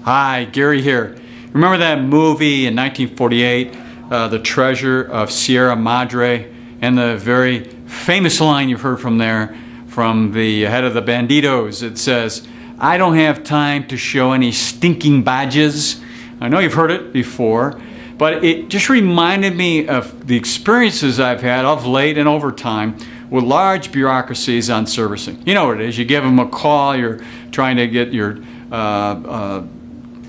Hi, Gary here. Remember that movie in 1948, The Treasure of Sierra Madre, and the very famous line you've heard from there, from the head of the Bandidos? It says, "I don't have time to show any stinking badges." I know you've heard it before, but it just reminded me of the experiences I've had of late and over time with large bureaucracies on servicing. You know what it is. You give them a call, you're trying to get your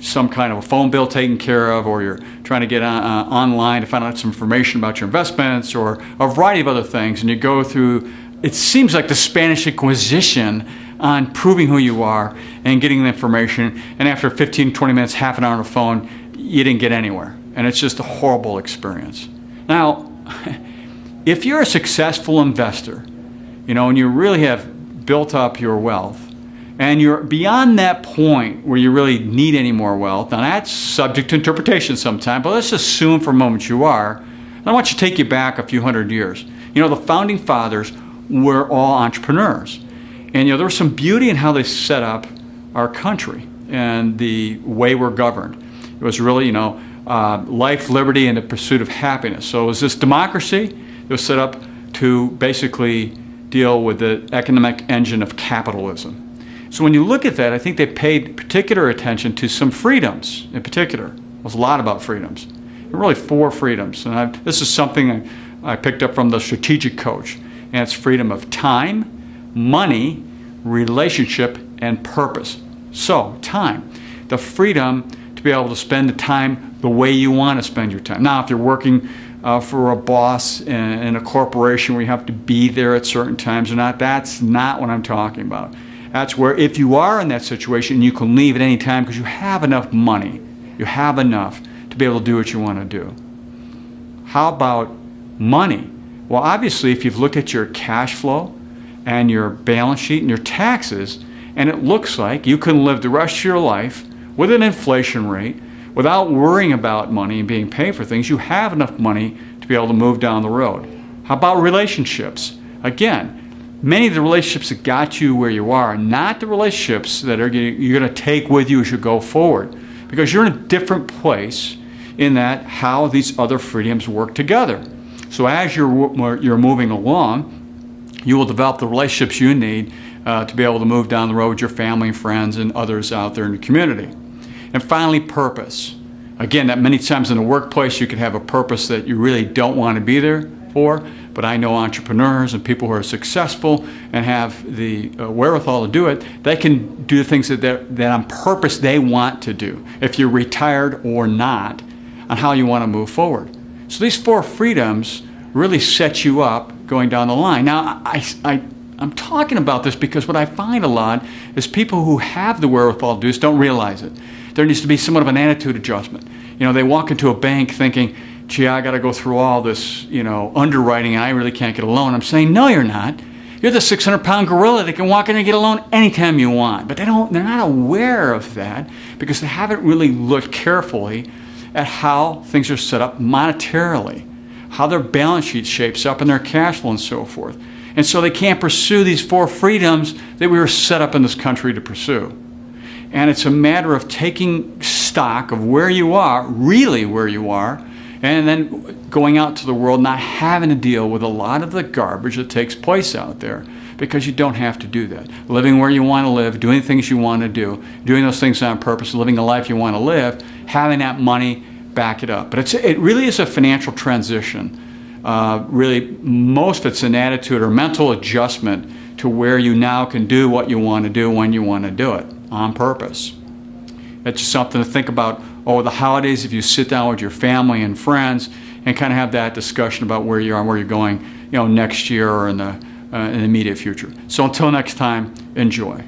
some kind of a phone bill taken care of, or you're trying to get online to find out some information about your investments, or a variety of other things, and you go through, it seems like the Spanish Inquisition on proving who you are and getting the information, and after 15, 20 minutes, half an hour on the phone, you didn't get anywhere, and it's just a horrible experience. Now, if you're a successful investor, you know, and you really have built up your wealth, and you're beyond that point where you really need any more wealth, now that's subject to interpretation sometime, but let's assume for a moment you are. I want you to take you back a few hundred years. You know, the founding fathers were all entrepreneurs. And you know, there was some beauty in how they set up our country and the way we're governed. It was really, you know, life, liberty, and the pursuit of happiness. So it was this democracy that was set up to basically deal with the economic engine of capitalism. So when you look at that, I think they paid particular attention to some freedoms in particular. It was a lot about freedoms. There were really 4 freedoms. And this is something I picked up from the Strategic Coach. And it's freedom of time, money, relationship, and purpose. So, time. The freedom to be able to spend the time the way you want to spend your time. Now, if you're working for a boss in a corporation where you have to be there at certain times or not, that's not what I'm talking about. That's where if you are in that situation, you can leave at any time because you have enough money. You have enough to be able to do what you want to do. How about money? Well, obviously, if you've looked at your cash flow and your balance sheet and your taxes, and it looks like you can live the rest of your life with an inflation rate without worrying about money and being paid for things, you have enough money to be able to move down the road. How about relationships? Again, many of the relationships that got you where you are not the relationships that you're going to take with you as you go forward, because you're in a different place in that how these other freedoms work together. So as you're moving along, you will develop the relationships you need to be able to move down the road with your family and friends and others out there in the community. And finally, purpose. Again, that many times in the workplace you can have a purpose that you really don't want to be there for, but I know entrepreneurs and people who are successful and have the wherewithal to do it, they can do the things that on purpose they want to do, if you're retired or not, on how you want to move forward. So these 4 freedoms really set you up going down the line. Now, I'm talking about this because what I find a lot is people who have the wherewithal to do this don't realize it. There needs to be somewhat of an attitude adjustment. You know, they walk into a bank thinking, gee, I got to go through all this, you know, underwriting, and I really can't get a loan. I'm saying, no, you're not. You're the 600-pound gorilla that can walk in and get a loan anytime you want. But they're not aware of that because they haven't really looked carefully at how things are set up monetarily, how their balance sheet shapes up and their cash flow and so forth. And so they can't pursue these 4 freedoms that we were set up in this country to pursue. And it's a matter of taking stock of where you are, really where you are, and then going out to the world, not having to deal with a lot of the garbage that takes place out there, because you don't have to do that. Living where you want to live, doing things you want to do, doing those things on purpose, living the life you want to live, having that money back it up. But it really is a financial transition. Really, most of it's an attitude or mental adjustment to where you now can do what you want to do when you want to do it on purpose. It's just something to think about over the holidays if you sit down with your family and friends and kind of have that discussion about where you are and where you're going, you know, next year or in the immediate future. So until next time, enjoy.